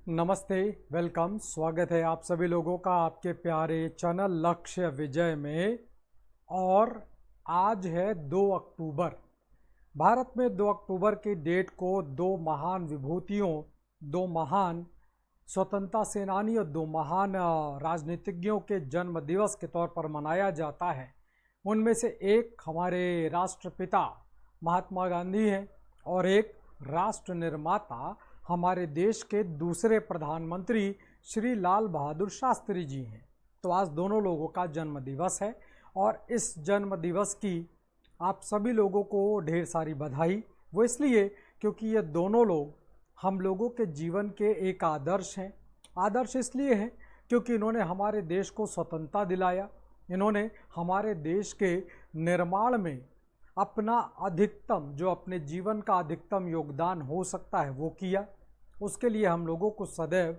नमस्ते, वेलकम। स्वागत है आप सभी लोगों का आपके प्यारे चैनल लक्ष्य विजय में। और आज है 2 अक्टूबर। भारत में 2 अक्टूबर की डेट को दो महान विभूतियों, दो महान स्वतंत्रता सेनानी और दो महान राजनीतिज्ञों के जन्म दिवस के तौर पर मनाया जाता है। उनमें से एक हमारे राष्ट्रपिता महात्मा गांधी हैं और एक राष्ट्र निर्माता हमारे देश के दूसरे प्रधानमंत्री श्री लाल बहादुर शास्त्री जी हैं। तो आज दोनों लोगों का जन्म दिवस है और इस जन्म दिवस की आप सभी लोगों को ढेर सारी बधाई। वो इसलिए क्योंकि ये दोनों लोग हम लोगों के जीवन के एक आदर्श हैं। आदर्श इसलिए हैं क्योंकि इन्होंने हमारे देश को स्वतंत्रता दिलाया। इन्होंने हमारे देश के निर्माण में अपना अधिकतम, जो अपने जीवन का अधिकतम योगदान हो सकता है, वो किया। उसके लिए हम लोगों को सदैव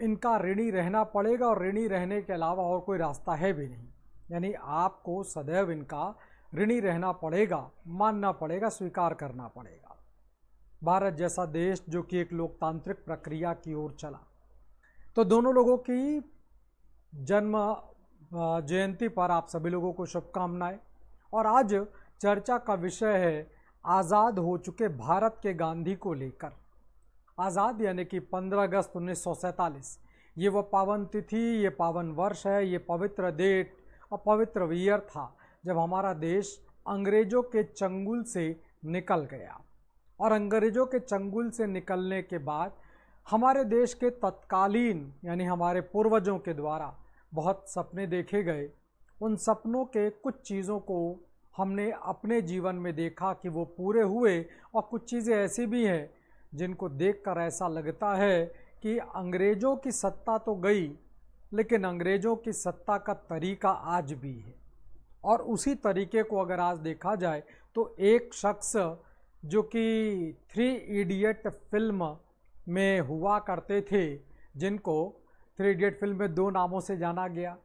इनका ऋणी रहना पड़ेगा और ऋणी रहने के अलावा और कोई रास्ता है भी नहीं। यानी आपको सदैव इनका ऋणी रहना पड़ेगा, मानना पड़ेगा, स्वीकार करना पड़ेगा। भारत जैसा देश जो कि एक लोकतांत्रिक प्रक्रिया की ओर चला, तो दोनों लोगों की जन्म जयंती पर आप सभी लोगों को शुभकामनाएं। और आज चर्चा का विषय है आज़ाद हो चुके भारत के गांधी को लेकर। आज़ाद यानी कि 15 अगस्त 1947, ये वो पावन तिथि, ये पावन वर्ष है, ये पवित्र डेट और पवित्र ईयर था जब हमारा देश अंग्रेज़ों के चंगुल से निकल गया। और अंग्रेज़ों के चंगुल से निकलने के बाद हमारे देश के तत्कालीन यानी हमारे पूर्वजों के द्वारा बहुत सपने देखे गए। उन सपनों के कुछ चीज़ों को हमने अपने जीवन में देखा कि वो पूरे हुए, और कुछ चीज़ें ऐसी भी हैं जिनको देखकर ऐसा लगता है कि अंग्रेज़ों की सत्ता तो गई, लेकिन अंग्रेज़ों की सत्ता का तरीका आज भी है। और उसी तरीके को अगर आज देखा जाए तो एक शख्स जो कि 3 इडियट फिल्म में हुआ करते थे, जिनको 3 इडियट फिल्म में 2 नामों से जाना गया,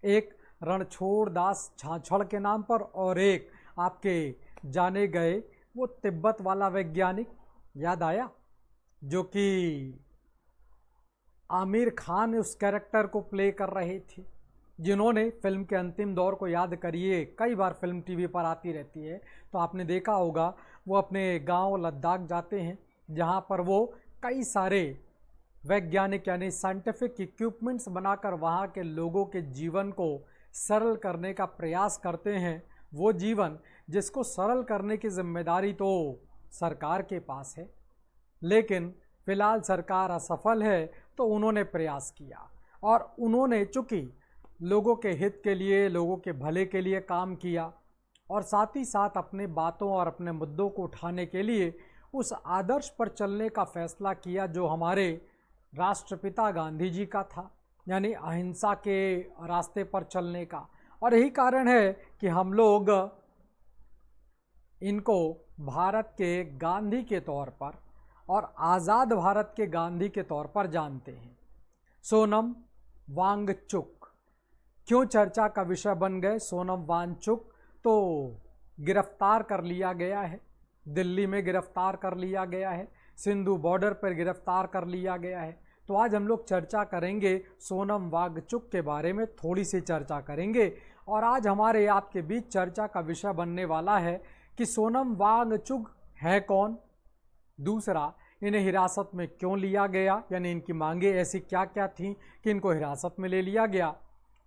एक रणछोड़ दास छाछड़ के नाम पर और एक आपके जाने गए वो तिब्बत वाला वैज्ञानिक, याद आया, जो कि आमिर खान उस कैरेक्टर को प्ले कर रहे थे, जिन्होंने फिल्म के अंतिम दौर को याद करिए, कई बार फिल्म टीवी पर आती रहती है तो आपने देखा होगा, वो अपने गांव लद्दाख जाते हैं जहां पर वो कई सारे वैज्ञानिक यानी साइंटिफिक इक्विपमेंट्स बनाकर वहां के लोगों के जीवन को सरल करने का प्रयास करते हैं। वो जीवन जिसको सरल करने की जिम्मेदारी तो सरकार के पास है, लेकिन फिलहाल सरकार असफल है, तो उन्होंने प्रयास किया और उन्होंने चूँकि लोगों के हित के लिए, लोगों के भले के लिए काम किया और साथ ही साथ अपने बातों और अपने मुद्दों को उठाने के लिए उस आदर्श पर चलने का फैसला किया जो हमारे राष्ट्रपिता गांधी जी का था, यानी अहिंसा के रास्ते पर चलने का। और यही कारण है कि हम लोग इनको भारत के गांधी के तौर पर और आज़ाद भारत के गांधी के तौर पर जानते हैं। सोनम वांगचुक क्यों चर्चा का विषय बन गए? सोनम वांगचुक तो गिरफ्तार कर लिया गया है, दिल्ली में गिरफ्तार कर लिया गया है, सिंधु बॉर्डर पर गिरफ्तार कर लिया गया है। तो आज हम लोग चर्चा करेंगे सोनम वांगचुक के बारे में, थोड़ी सी चर्चा करेंगे। और आज हमारे आपके बीच चर्चा का विषय बनने वाला है कि सोनम वांगचुक है कौन, दूसरा इन्हें हिरासत में क्यों लिया गया, यानी इनकी मांगे ऐसी क्या क्या थीं कि इनको हिरासत में ले लिया गया,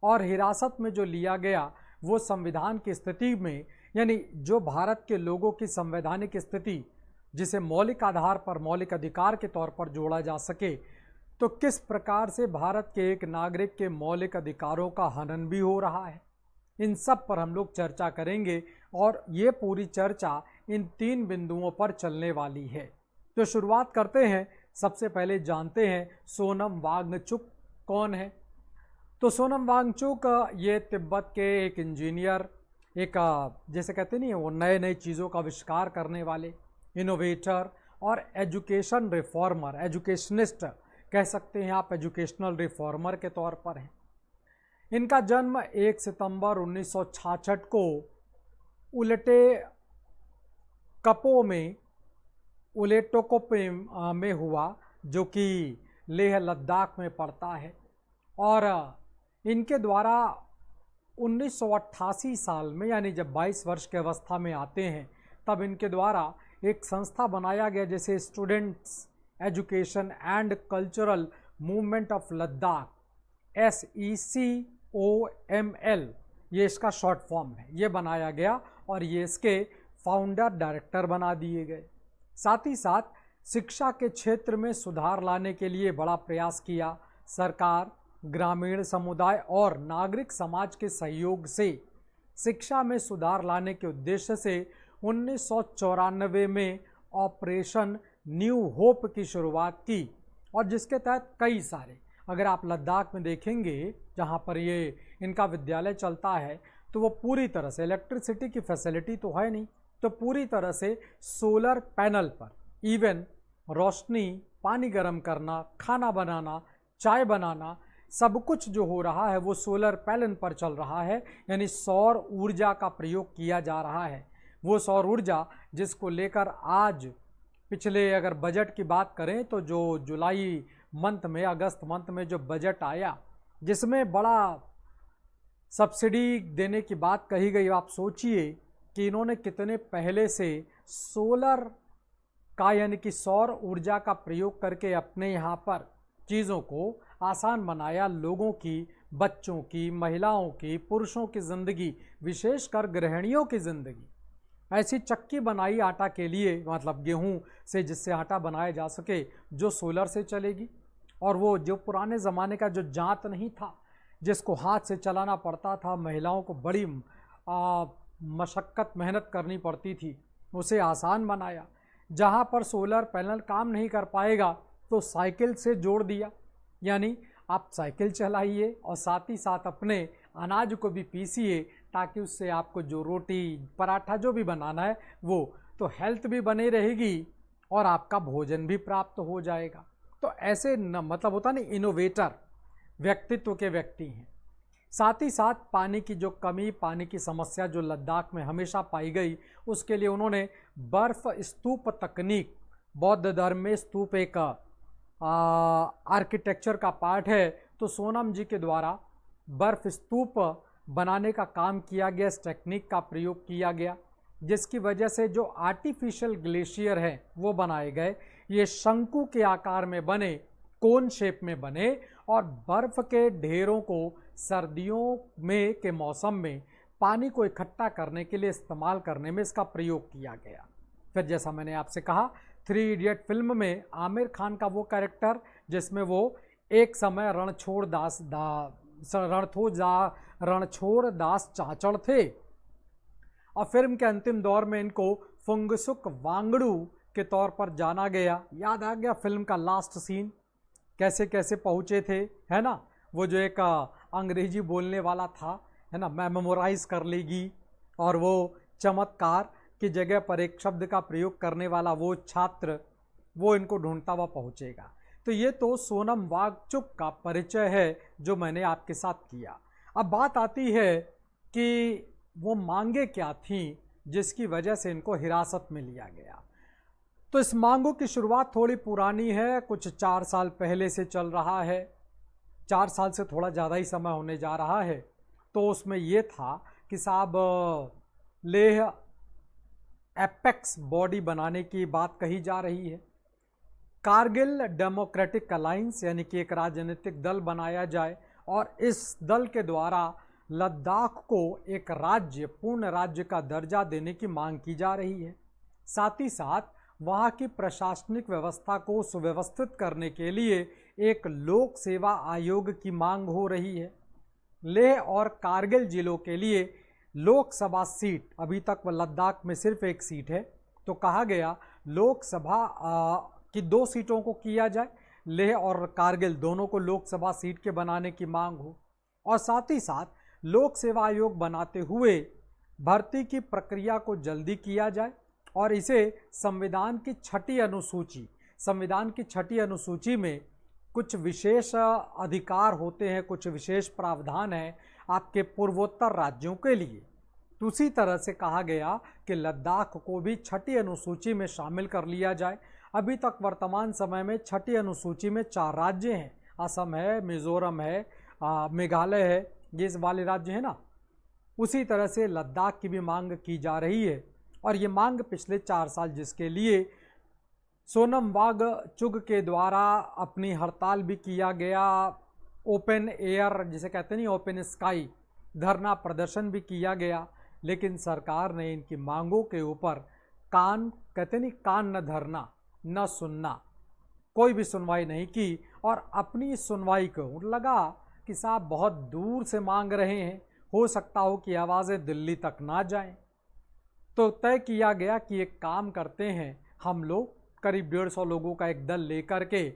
और हिरासत में जो लिया गया वो संविधान की स्थिति में, यानी जो भारत के लोगों की संवैधानिक स्थिति जिसे मौलिक आधार पर मौलिक अधिकार के तौर पर जोड़ा जा सके, तो किस प्रकार से भारत के एक नागरिक के मौलिक अधिकारों का हनन भी हो रहा है, इन सब पर हम लोग चर्चा करेंगे। और ये पूरी चर्चा इन 3 बिंदुओं पर चलने वाली है। तो शुरुआत करते हैं। सबसे पहले जानते हैं सोनम वांगचुक कौन है। तो सोनम वांगचुक ये तिब्बत के एक इंजीनियर, एक जैसे कहते नहीं, वो नए नई चीज़ों का आविष्कार करने वाले, इनोवेटर और एजुकेशन रिफॉर्मर, एजुकेशनिस्ट कह सकते हैं आप, एजुकेशनल रिफॉर्मर के तौर पर हैं। इनका जन्म 1 सितंबर 1966 को उलटे कपो में, उलेटोकोपे में हुआ, जो कि लेह लद्दाख में पड़ता है। और इनके द्वारा 1988 साल में, यानी जब 22 वर्ष की अवस्था में आते हैं, तब इनके द्वारा एक संस्था बनाया गया जैसे students education and cultural movement of Ladakh, SECOML, ये इसका शॉर्ट फॉर्म है। ये बनाया गया और ये इसके फाउंडर डायरेक्टर बना दिए गए। साथ ही साथ शिक्षा के क्षेत्र में सुधार लाने के लिए बड़ा प्रयास किया। सरकार, ग्रामीण समुदाय और नागरिक समाज के सहयोग से शिक्षा में सुधार लाने के उद्देश्य से 1994 में ऑपरेशन न्यू होप की शुरुआत की, और जिसके तहत कई सारे, अगर आप लद्दाख में देखेंगे जहाँ पर ये इनका विद्यालय चलता है, तो वो पूरी तरह से, इलेक्ट्रिसिटी की फैसिलिटी तो है नहीं, तो पूरी तरह से सोलर पैनल पर इवन रोशनी, पानी गर्म करना, खाना बनाना, चाय बनाना, सब कुछ जो हो रहा है वो सोलर पैनल पर चल रहा है। यानी सौर ऊर्जा का प्रयोग किया जा रहा है। वो सौर ऊर्जा जिसको लेकर आज पिछले अगर बजट की बात करें तो जो जुलाई मंथ में, अगस्त मंथ में जो बजट आया, जिसमें बड़ा सब्सिडी देने की बात कही गई, आप सोचिए कि इन्होंने कितने पहले से सोलर का, यानी कि सौर ऊर्जा का प्रयोग करके अपने यहाँ पर चीज़ों को आसान बनाया। लोगों की, बच्चों की, महिलाओं की, पुरुषों की ज़िंदगी, विशेषकर गृहिणियों की ज़िंदगी, ऐसी चक्की बनाई आटा के लिए, मतलब गेहूं से जिससे आटा बनाया जा सके, जो सोलर से चलेगी। और वो जो पुराने ज़माने का जो जांत नहीं था, जिसको हाथ से चलाना पड़ता था, महिलाओं को बड़ी मशक्क़त, मेहनत करनी पड़ती थी, उसे आसान बनाया। जहाँ पर सोलर पैनल काम नहीं कर पाएगा तो साइकिल से जोड़ दिया, यानी आप साइकिल चलाइए और साथ ही साथ अपने अनाज को भी पीसिए, ताकि उससे आपको जो रोटी, पराठा जो भी बनाना है वो, तो हेल्थ भी बनी रहेगी और आपका भोजन भी प्राप्त हो जाएगा। तो ऐसे मतलब होता नहीं, इनोवेटर व्यक्तित्व के व्यक्ति हैं। साथ ही साथ पानी की जो कमी, पानी की समस्या जो लद्दाख में हमेशा पाई गई, उसके लिए उन्होंने बर्फ़ स्तूप तकनीक, बौद्ध धर्म में स्तूप एक आर्किटेक्चर का पार्ट है, तो सोनम जी के द्वारा बर्फ़ स्तूप बनाने का काम किया गया, इस टेक्निक का प्रयोग किया गया, जिसकी वजह से जो आर्टिफिशियल ग्लेशियर हैं वो बनाए गए। ये शंकु के आकार में बने, कोन शेप में बने, और बर्फ़ के ढेरों को सर्दियों में के मौसम में पानी को इकट्ठा करने के लिए इस्तेमाल करने में इसका प्रयोग किया गया। फिर जैसा मैंने आपसे कहा, 3 इडियट फिल्म में आमिर खान का वो कैरेक्टर जिसमें वो एक समय रणछोड़ दास चाचड़ थे, और फिल्म के अंतिम दौर में इनको फुंगसुक वांगडू के तौर पर जाना गया। याद आ गया फिल्म का लास्ट सीन, कैसे कैसे पहुँचे थे, है ना, वो जो एक अंग्रेजी बोलने वाला था, है ना, मैं मेमोराइज़ कर लेगी, और वो चमत्कार की जगह पर एक शब्द का प्रयोग करने वाला वो छात्र, वो इनको ढूंढता हुआ पहुँचेगा। तो ये तो सोनम वांगचुक का परिचय है जो मैंने आपके साथ किया। अब बात आती है कि वो मांगे क्या थीं जिसकी वजह से इनको हिरासत में लिया गया। तो इस मांगों की शुरुआत थोड़ी पुरानी है, कुछ 4 साल पहले से चल रहा है, 4 साल से थोड़ा ज़्यादा ही समय होने जा रहा है। तो उसमें ये था कि साहब लेह एपेक्स बॉडी बनाने की बात कही जा रही है। कारगिल डेमोक्रेटिक अलायंस, यानी कि एक राजनीतिक दल बनाया जाए, और इस दल के द्वारा लद्दाख को एक राज्य, पूर्ण राज्य का दर्जा देने की मांग की जा रही है। साथ ही साथ वहाँ की प्रशासनिक व्यवस्था को सुव्यवस्थित करने के लिए एक लोक सेवा आयोग की मांग हो रही है। लेह और कारगिल जिलों के लिए लोकसभा सीट, अभी तक लद्दाख में सिर्फ एक सीट है, तो कहा गया लोकसभा की 2 सीटों को किया जाए, लेह और कारगिल दोनों को लोकसभा सीट के बनाने की मांग हो, और साथ ही साथ लोक सेवा आयोग बनाते हुए भर्ती की प्रक्रिया को जल्दी किया जाए, और इसे संविधान की 6ठी अनुसूची में कुछ विशेष अधिकार होते हैं, कुछ विशेष प्रावधान हैं आपके पूर्वोत्तर राज्यों के लिए। तो उसी तरह से कहा गया कि लद्दाख को भी 6ठी अनुसूची में शामिल कर लिया जाए। अभी तक वर्तमान समय में छठी अनुसूची में 4 राज्य हैं, असम है, मिजोरम है, मेघालय है, ये वाले राज्य हैं ना। उसी तरह से लद्दाख की भी मांग की जा रही है, और ये मांग पिछले 4 साल जिसके लिए सोनम वांगचुक के द्वारा अपनी हड़ताल भी किया गया, ओपन एयर जिसे कहते नहीं, ओपन स्काई धरना प्रदर्शन भी किया गया, लेकिन सरकार ने इनकी मांगों के ऊपर कहते नहीं, कान न धरना न सुनना, कोई भी सुनवाई नहीं की। और अपनी सुनवाई को लगा कि साहब बहुत दूर से मांग रहे हैं, हो सकता हो कि आवाज़ें दिल्ली तक ना जाएं, तो तय किया गया कि एक काम करते हैं, हम लोग करीब 150 लोगों का एक दल लेकर के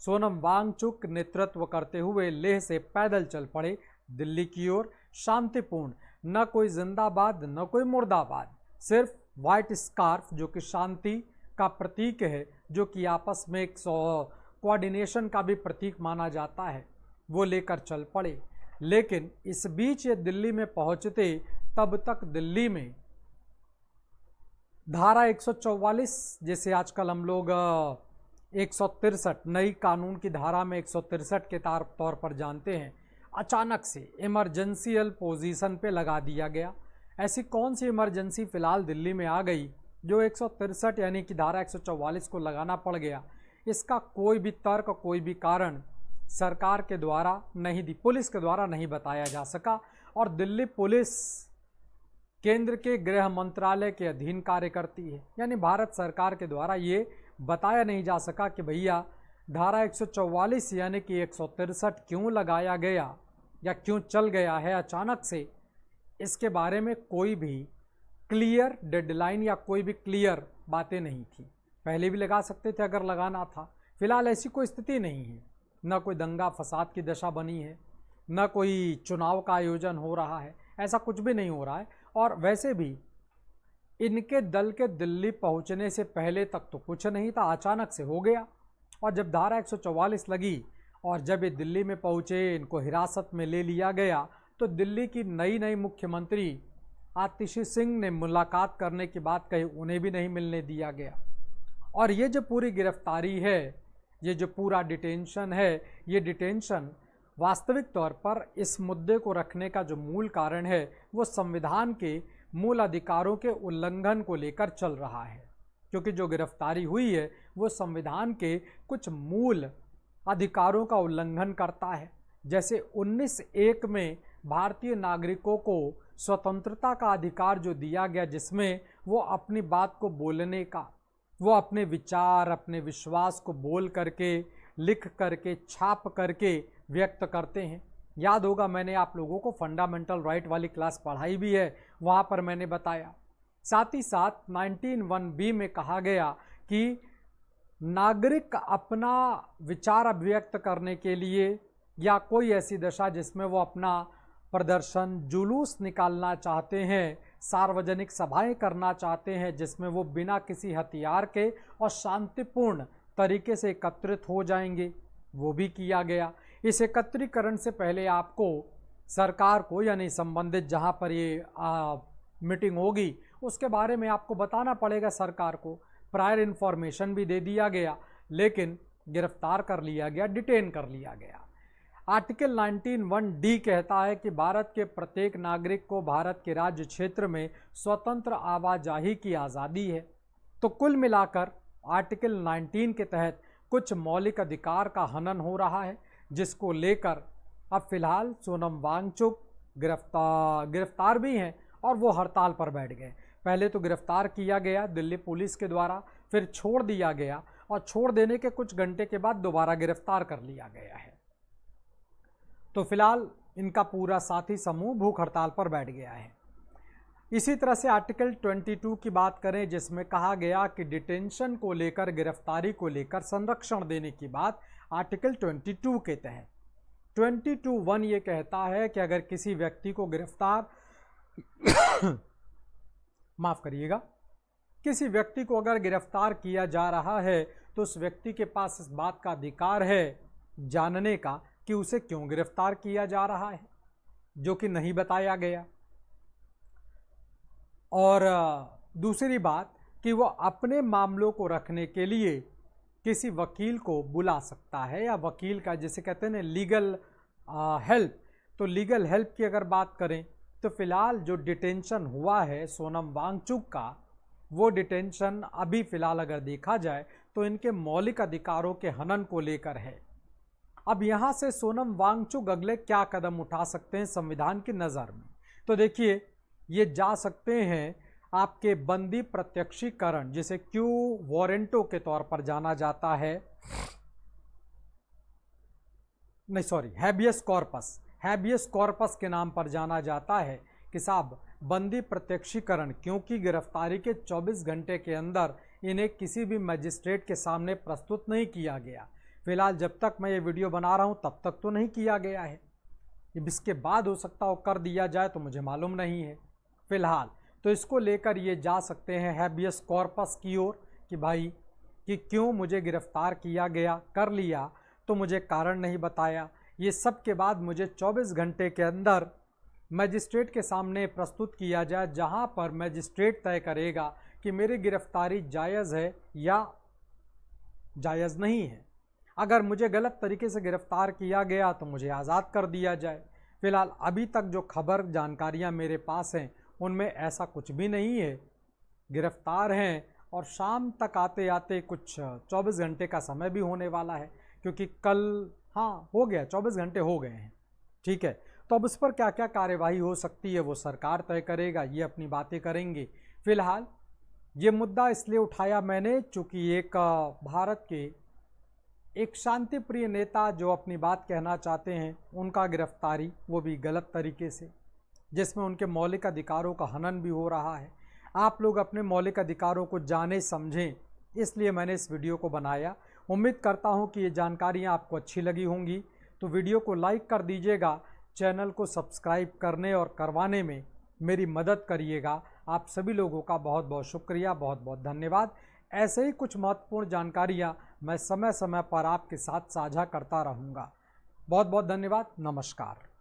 सोनम वांगचुक नेतृत्व करते हुए लेह से पैदल चल पड़े दिल्ली की ओर, शांतिपूर्ण, न कोई जिंदाबाद न कोई मुर्दाबाद, सिर्फ वाइट स्कार्फ जो कि शांति का प्रतीक है, जो कि आपस में एक कोऑर्डिनेशन का भी प्रतीक माना जाता है, वो लेकर चल पड़े। लेकिन इस बीच ये दिल्ली में पहुंचते तब तक दिल्ली में धारा 144, जैसे आजकल हम लोग 163 नई कानून की धारा में 163 के तौर पर जानते हैं, अचानक से इमरजेंशियल पोजीशन पे लगा दिया गया। ऐसी कौन सी इमरजेंसी फिलहाल दिल्ली में आ गई जो 163 यानी कि धारा 144 को लगाना पड़ गया? इसका कोई भी तर्क, कोई भी कारण सरकार के द्वारा नहीं दी, पुलिस के द्वारा नहीं बताया जा सका। और दिल्ली पुलिस केंद्र के गृह मंत्रालय के अधीन कार्य करती है, यानी भारत सरकार के द्वारा ये बताया नहीं जा सका कि भैया धारा 144 यानी कि 163 क्यों लगाया गया या क्यों चल गया है अचानक से। इसके बारे में कोई भी क्लियर डेडलाइन या कोई भी क्लियर बातें नहीं थी। पहले भी लगा सकते थे अगर लगाना था, फिलहाल ऐसी कोई स्थिति नहीं है, न कोई दंगा फसाद की दशा बनी है, न कोई चुनाव का आयोजन हो रहा है, ऐसा कुछ भी नहीं हो रहा है। और वैसे भी इनके दल के दिल्ली पहुंचने से पहले तक तो कुछ नहीं था, अचानक से हो गया। और जब धारा 144 लगी और जब ये दिल्ली में पहुंचे, इनको हिरासत में ले लिया गया, तो दिल्ली की नई मुख्यमंत्री आतिशी सिंह ने मुलाकात करने की बात कही, उन्हें भी नहीं मिलने दिया गया। और ये जो पूरी गिरफ्तारी है, ये जो पूरा डिटेंशन है, ये डिटेंशन वास्तविक तौर पर इस मुद्दे को रखने का जो मूल कारण है वो संविधान के मूल अधिकारों के उल्लंघन को लेकर चल रहा है। क्योंकि जो गिरफ्तारी हुई है वो संविधान के कुछ मूल अधिकारों का उल्लंघन करता है। जैसे 19(1) में भारतीय नागरिकों को स्वतंत्रता का अधिकार जो दिया गया, जिसमें वो अपनी बात को बोलने का, वो अपने विचार, अपने विश्वास को बोल करके, लिख करके, छाप करके व्यक्त करते हैं। याद होगा मैंने आप लोगों को फंडामेंटल राइट वाली क्लास पढ़ाई भी है, वहाँ पर मैंने बताया। साथ ही साथ 19(1)(b) में कहा गया कि नागरिक अपना विचार अभिव्यक्त करने के लिए या कोई ऐसी दशा जिसमें वो अपना प्रदर्शन, जुलूस निकालना चाहते हैं, सार्वजनिक सभाएं करना चाहते हैं, जिसमें वो बिना किसी हथियार के और शांतिपूर्ण तरीके से एकत्रित हो जाएंगे, वो भी किया गया। इस एकत्रीकरण से पहले आपको सरकार को, यानी संबंधित जहां पर ये मीटिंग होगी उसके बारे में आपको बताना पड़ेगा सरकार को। प्रायर इन्फॉर्मेशन भी दे दिया गया, लेकिन गिरफ्तार कर लिया गया, डिटेन कर लिया गया। आर्टिकल 19(1)(d) कहता है कि भारत के प्रत्येक नागरिक को भारत के राज्य क्षेत्र में स्वतंत्र आवाजाही की आज़ादी है। तो कुल मिलाकर आर्टिकल 19 के तहत कुछ मौलिक अधिकार का हनन हो रहा है, जिसको लेकर अब फिलहाल सोनम वांगचुक गिरफ्तार भी हैं और वो हड़ताल पर बैठ गए। पहले तो गिरफ्तार किया गया दिल्ली पुलिस के द्वारा, फिर छोड़ दिया गया और छोड़ देने के कुछ घंटे के बाद दोबारा गिरफ्तार कर लिया गया है। तो फिलहाल इनका पूरा साथी समूह भूख हड़ताल पर बैठ गया है। इसी तरह से आर्टिकल 22 की बात करें, जिसमें कहा गया कि डिटेंशन को लेकर, गिरफ्तारी को लेकर संरक्षण देने की बात आर्टिकल 22 के तहत 22(1) ये कहता है कि अगर किसी व्यक्ति को गिरफ्तार माफ करिएगा, किसी व्यक्ति को अगर गिरफ्तार किया जा रहा है तो उस व्यक्ति के पास इस बात का अधिकार है जानने का कि उसे क्यों गिरफ्तार किया जा रहा है, जो कि नहीं बताया गया। और दूसरी बात कि वो अपने मामलों को रखने के लिए किसी वकील को बुला सकता है, या वकील का जिसे कहते हैं ना लीगल हेल्प। तो लीगल हेल्प की अगर बात करें तो फिलहाल जो डिटेंशन हुआ है सोनम वांगचुक का, वो डिटेंशन अभी फिलहाल अगर देखा जाए तो इनके मौलिक अधिकारों के हनन को लेकर है। अब यहाँ से सोनम वांगचुक अगले क्या कदम उठा सकते हैं संविधान की नज़र में, तो देखिए ये जा सकते हैं आपके बंदी प्रत्यक्षीकरण, जिसे क्यू वारंटो के तौर पर जाना जाता है, नहीं सॉरी हैबियस कॉर्पस के नाम पर जाना जाता है कि साहब बंदी प्रत्यक्षीकरण, क्योंकि गिरफ्तारी के 24 घंटे के अंदर इन्हें किसी भी मजिस्ट्रेट के सामने प्रस्तुत नहीं किया गया। फिलहाल जब तक मैं ये वीडियो बना रहा हूँ तब तक तो नहीं किया गया है, इसके बाद हो सकता हो कर दिया जाए तो मुझे मालूम नहीं है फिलहाल। तो इसको लेकर ये जा सकते हैं हैबियस कॉर्पस की ओर कि भाई कि क्यों मुझे गिरफ्तार किया गया, कर लिया तो मुझे कारण नहीं बताया। ये सब के बाद मुझे 24 घंटे के अंदर मजिस्ट्रेट के सामने प्रस्तुत किया जाए, जहां पर मजिस्ट्रेट तय करेगा कि मेरी गिरफ्तारी जायज़ है या जायज़ नहीं है। अगर मुझे गलत तरीके से गिरफ्तार किया गया तो मुझे आज़ाद कर दिया जाए। फिलहाल अभी तक जो खबर जानकारियां मेरे पास हैं उनमें ऐसा कुछ भी नहीं है। गिरफ्तार हैं और शाम तक आते आते कुछ 24 घंटे का समय भी होने वाला है, क्योंकि कल हाँ हो गया 24 घंटे हो गए हैं, ठीक है। तो अब उस पर क्या क्या कार्यवाही हो सकती है वो सरकार तय करेगा, ये अपनी बातें करेंगे। फिलहाल ये मुद्दा इसलिए उठाया मैंने चूँकि एक भारत के एक शांति प्रिय नेता जो अपनी बात कहना चाहते हैं उनका गिरफ्तारी, वो भी गलत तरीके से, जिसमें उनके मौलिक अधिकारों का हनन भी हो रहा है। आप लोग अपने मौलिक अधिकारों को जाने समझें, इसलिए मैंने इस वीडियो को बनाया। उम्मीद करता हूं कि ये जानकारियां आपको अच्छी लगी होंगी, तो वीडियो को लाइक कर दीजिएगा, चैनल को सब्सक्राइब करने और करवाने में मेरी मदद करिएगा। आप सभी लोगों का बहुत बहुत शुक्रिया, बहुत बहुत धन्यवाद। ऐसे ही कुछ महत्वपूर्ण जानकारियाँ मैं समय समय पर आपके साथ साझा करता रहूँगा। बहुत बहुत धन्यवाद, नमस्कार।